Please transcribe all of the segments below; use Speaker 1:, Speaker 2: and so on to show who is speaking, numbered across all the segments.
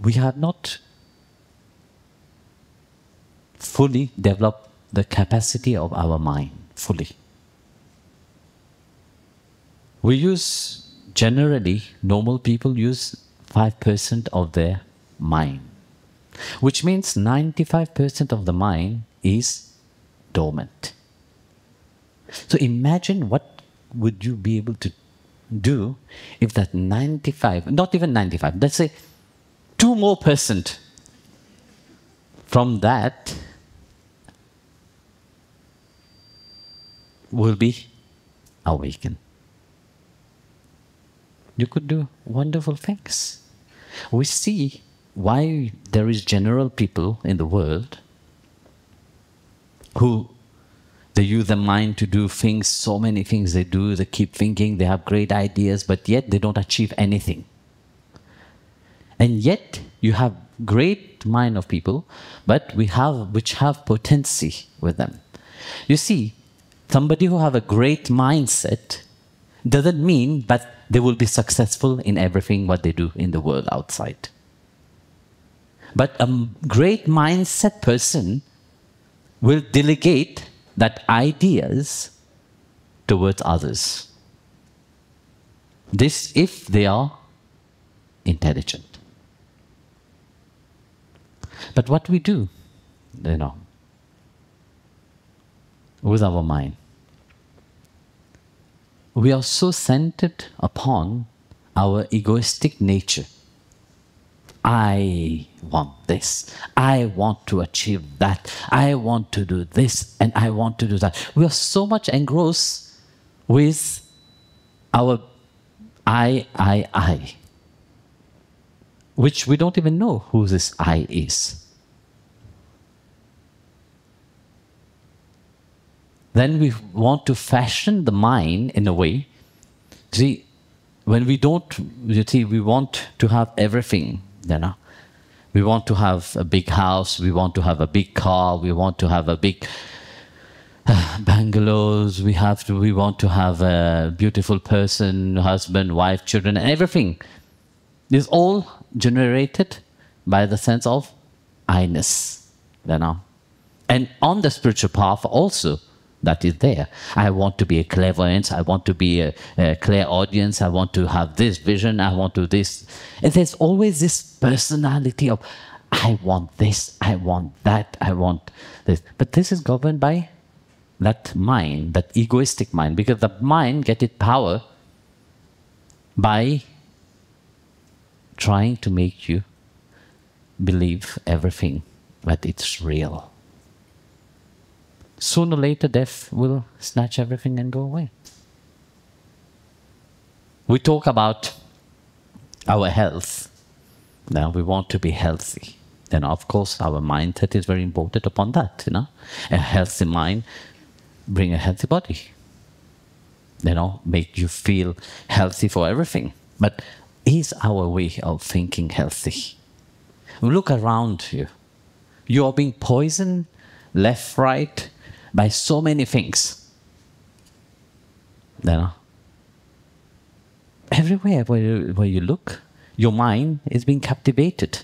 Speaker 1: we have not fully developed the capacity of our mind, fully. We use, generally, normal people use 5% of their mind, which means 95% of the mind is dormant. So imagine what would you be able to do if that 95, not even 95, let's say 2 more percent from that will be awakened. You could do wonderful things. We see why there is general people in the world who they use the mind to do things, so many things they do, they keep thinking, they have great ideas, but yet they don't achieve anything. And yet you have great mind of people, but which have potency with them. You see, somebody who have a great mindset doesn't mean that they will be successful in everything what they do in the world outside. But a great mindset person will delegate that ideas towards others. This if they are intelligent. But what we do, with our mind, we are so centered upon our egoistic nature. I want this. I want to achieve that. I want to do this and I want to do that. We are so much engrossed with our I, which we don't even know who this I is. Then we want to fashion the mind in a way. See, when we don't, you see, we want to have everything, We want to have a big house, we want to have a big car, we want to have a big bungalows, we want to have a beautiful person, husband, wife, children, and everything. It's all generated by the sense of I-ness, And on the spiritual path also, that is there. I want to be a clairvoyance, I want to be a clairaudience, I want to have this vision, I want to this. And there's always this personality of, I want this, I want that, I want this. But this is governed by that mind, that egoistic mind, because the mind gets its power by trying to make you believe everything that it's real. Sooner or later, death will snatch everything and go away. We talk about our health. Now, we want to be healthy. Then, of course, our mindset is very important upon that, A healthy mind brings a healthy body. Make you feel healthy for everything. But is our way of thinking healthy? Look around you. You are being poisoned left, right, by so many things. Everywhere where you look, your mind is being captivated.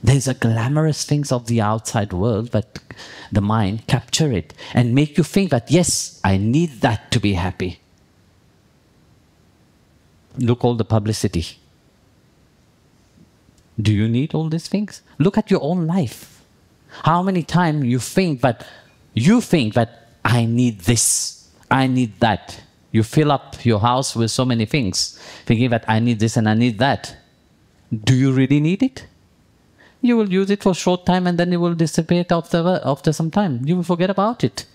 Speaker 1: There's a glamorous things of the outside world, but the mind capture it and make you think that, yes, I need that to be happy. Look all the publicity. Do you need all these things? Look at your own life. How many times you think that I need this, I need that. You fill up your house with so many things, thinking that I need this and I need that. Do you really need it? You will use it for a short time and then it will dissipate after some time. You will forget about it.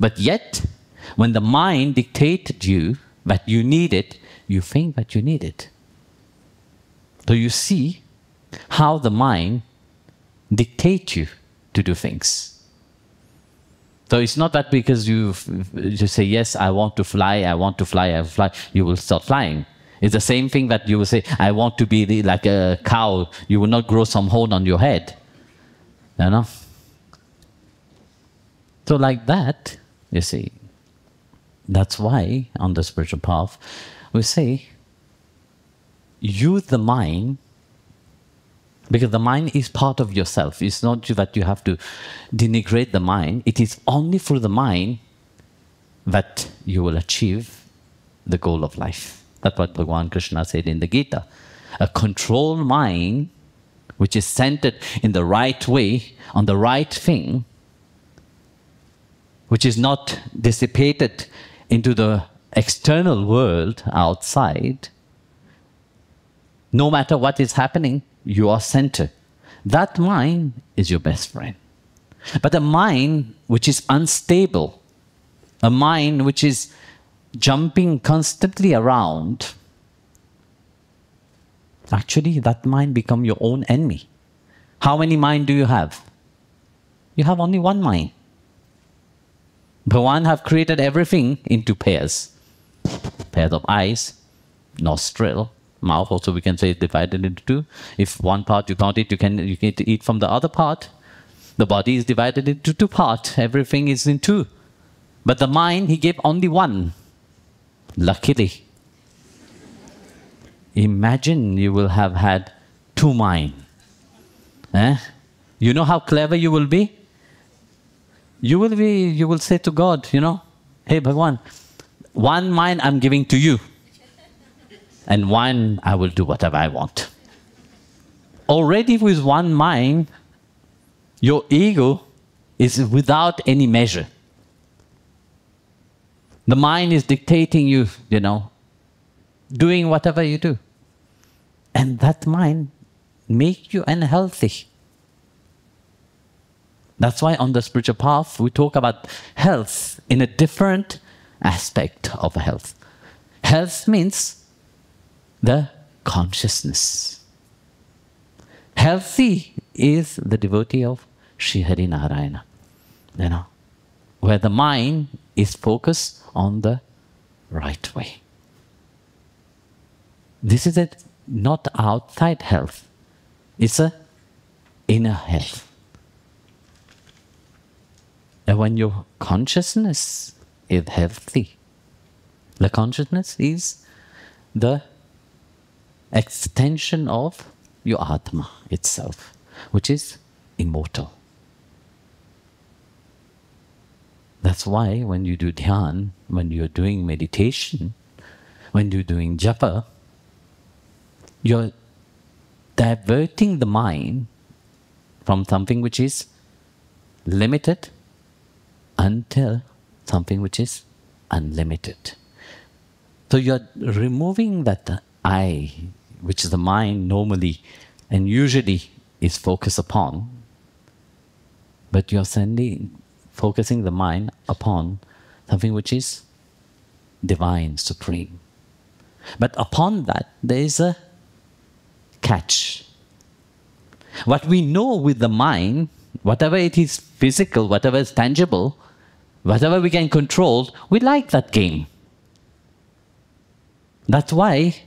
Speaker 1: But yet, when the mind dictated you that you need it, you think that you need it. So you see how the mind dictates you to do things. So it's not that because you say, yes, I want to fly, I want to fly, I fly, you will start flying. It's the same thing that you will say, I want to be like a cow, you will not grow some horn on your head. So like that, you see, that's why on the spiritual path, we say, use the mind Because the mind is part of yourself. It's not that you have to denigrate the mind. It is only through the mind that you will achieve the goal of life. That's what Bhagavan Krishna said in the Gita. A controlled mind, which is centered in the right way, on the right thing, which is not dissipated into the external world outside, no matter what is happening, you are centered. That mind is your best friend. But a mind which is unstable, a mind which is jumping constantly around, actually that mind becomes your own enemy. How many minds do you have? You have only one mind. Bhagavan have created everything into pairs. Pairs of eyes, nostril, mouth also we can say is divided into two. If one part you can't eat, you can eat from the other part. The body is divided into two parts. Everything is in two. But the mind, he gave only one. Luckily. Imagine you will have had two minds. You know how clever you will be? You will say to God, you know, hey Bhagavan, one mind I'm giving to you. And one I will do whatever I want. Already with one mind, your ego is without any measure. The mind is dictating you, you know, doing whatever you do. And that mind makes you unhealthy. That's why on the spiritual path, we talk about health in a different aspect of health. Health means the consciousness. Healthy is the devotee of Sri Hari Narayana, you know, where the mind is focused on the right way. This is not outside health. It's a inner health. And when your consciousness is healthy, the consciousness is the extension of your Atma itself, which is immortal. That's why when you do dhyan, when you're doing meditation, when you're doing japa, you're diverting the mind from something which is limited until something which is unlimited. So you're removing that I, which the mind normally and usually is focused upon, but you're focusing the mind upon something which is divine, supreme. But upon that, there is a catch. What we know with the mind, whatever it is physical, whatever is tangible, whatever we can control, we like that game. That's why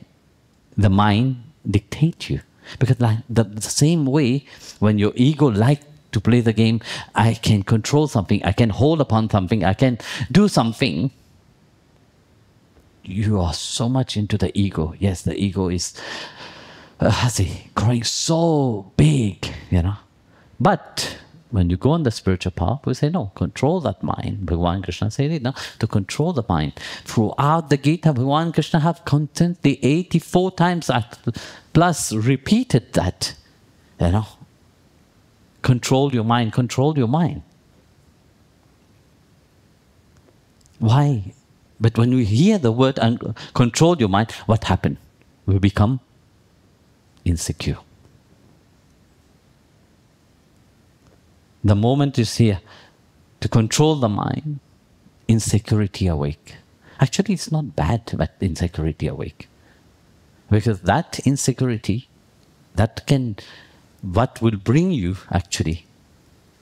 Speaker 1: the mind dictates you. Because the same way, when your ego likes to play the game, I can control something, I can hold upon something, I can do something. You are so much into the ego. Yes, the ego is growing so big, you know. But when you go on the spiritual path, we say, no, control that mind. Bhagavan Krishna said it, no, to control the mind. Throughout the Gita, Bhagavan Krishna have constantly 84 times plus repeated that, you know. Control your mind, control your mind. Why? But when we hear the word control your mind, what happened? We become insecure. The moment you see to control the mind, insecurity awake. Actually, it's not bad that insecurity awake. Because that insecurity, what will bring you actually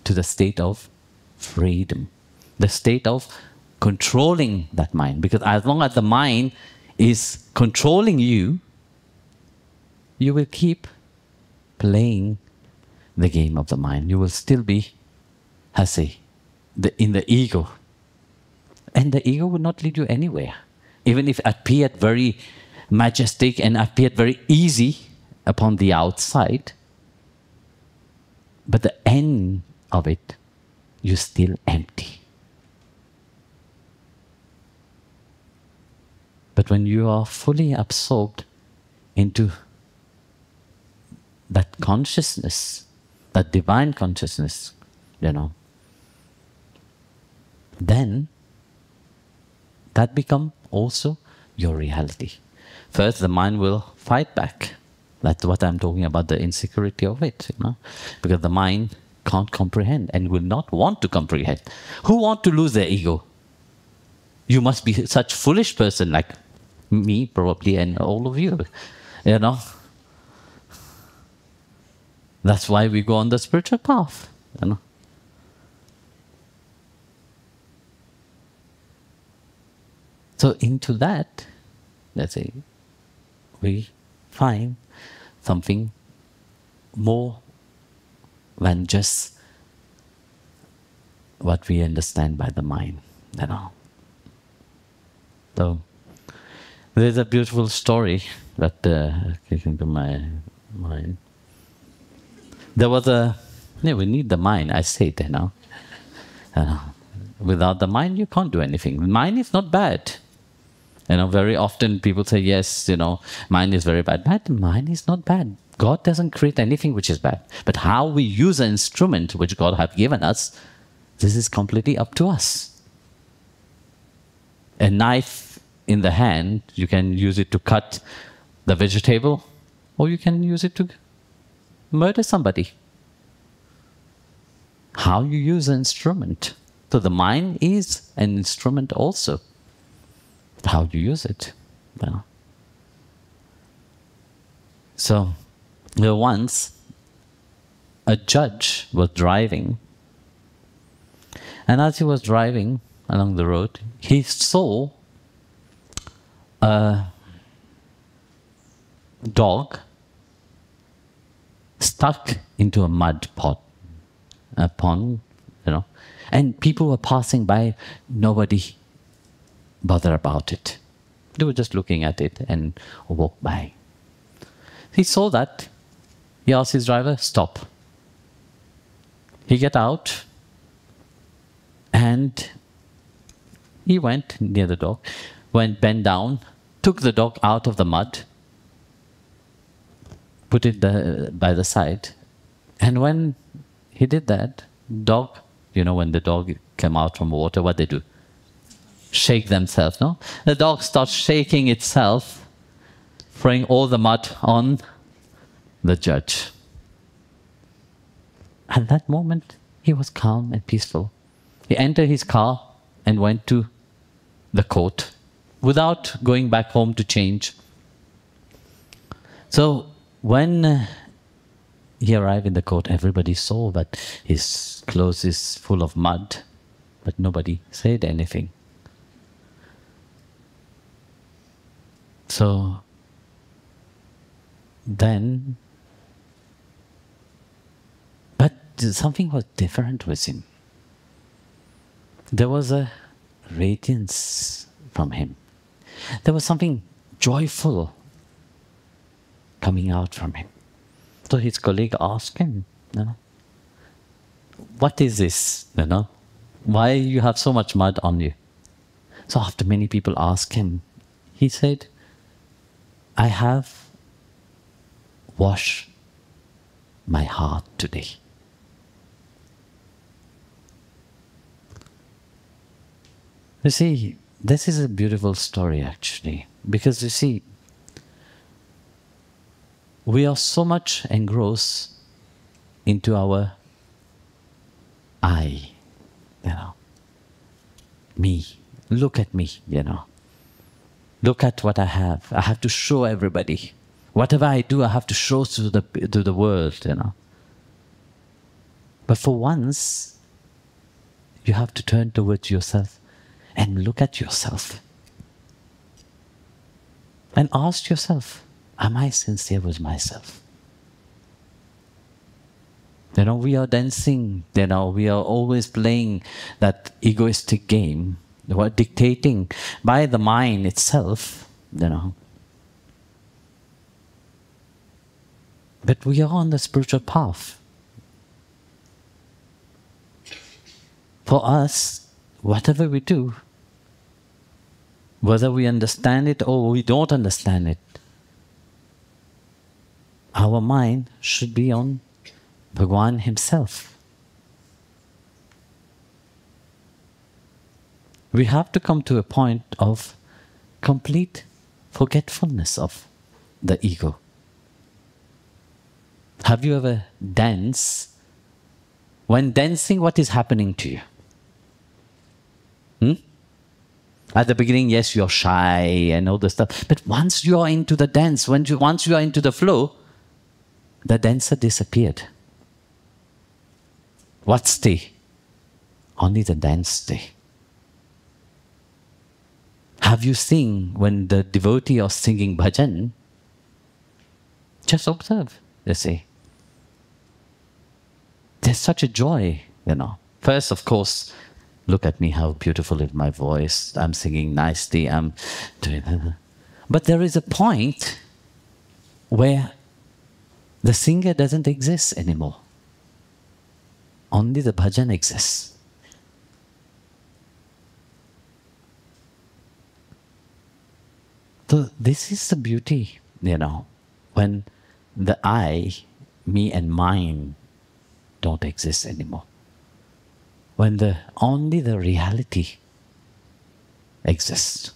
Speaker 1: to the state of freedom, the state of controlling that mind. Because as long as the mind is controlling you, you will keep playing the game of the mind. You will still be, in the ego. And the ego will not lead you anywhere. Even if it appeared very majestic and appeared very easy upon the outside, But the end of it, you're still empty. But when you are fully absorbed into that consciousness, that divine consciousness, then that becomes also your reality. First, the mind will fight back. That's what I'm talking about, the insecurity of it, because the mind can't comprehend and will not want to comprehend. Who want to lose their ego? You must be such foolish person like me, probably, and all of you, That's why we go on the spiritual path, So into that, let's say, we find something more than just what we understand by the mind, So, there's a beautiful story that came into my mind. There was we need the mind, I say it, Without the mind, you can't do anything. The mind is not bad. Very often people say, yes, mind is very bad. But mind is not bad. God doesn't create anything which is bad. But how we use an instrument which God has given us, this is completely up to us. A knife in the hand, you can use it to cut the vegetable, or you can use it to murder somebody. How you use an instrument. So the mind is an instrument also. How you use it. So, once a judge was driving, and as he was driving along the road, he saw a dog stuck into a mud pot, a pond, and people were passing by, nobody bothered about it. They were just looking at it and walked by. He saw that. He asked his driver, stop. He got out and he went near the dog, bent down, took the dog out of the mud, put it by the side. And when he did that, dog, when the dog came out from water, what they do? Shake themselves, no? The dog starts shaking itself, throwing all the mud on the judge. At that moment, he was calm and peaceful. He entered his car and went to the court without going back home to change. So when he arrived in the court, everybody saw that his clothes is full of mud, but nobody said anything. So then, but something was different with him. There was a radiance from him. There was something joyful coming out from him. So his colleague asked him, what is this, Why you have so much mud on you? So after many people asked him, he said, I have washed my heart today. You see, this is a beautiful story actually, because you see, we are so much engrossed into our I, me, look at me, Look at what I have. I have to show everybody. Whatever I do, I have to show to the world, But for once, you have to turn towards yourself and look at yourself. And ask yourself, am I sincere with myself? We are dancing, we are always playing that egoistic game. We're dictating by the mind itself, But we are on the spiritual path. For us, whatever we do, whether we understand it or we don't understand it, our mind should be on Bhagwan himself. We have to come to a point of complete forgetfulness of the ego. Have you ever danced? When dancing, what is happening to you? At the beginning, yes, you're shy and all the stuff. But once you are into the dance, once you are into the flow, the dancer disappeared. What stay? Only the dance stay. Have you seen when the devotee is singing bhajan? Just observe, they say. There's such a joy, you know. First, of course, look at me, how beautiful is my voice. I'm singing nicely, I'm doing that. But there is a point where the singer doesn't exist anymore. Only the bhajan exists. So this is the beauty, you know, when the I, me and mine don't exist anymore. When only the reality exists.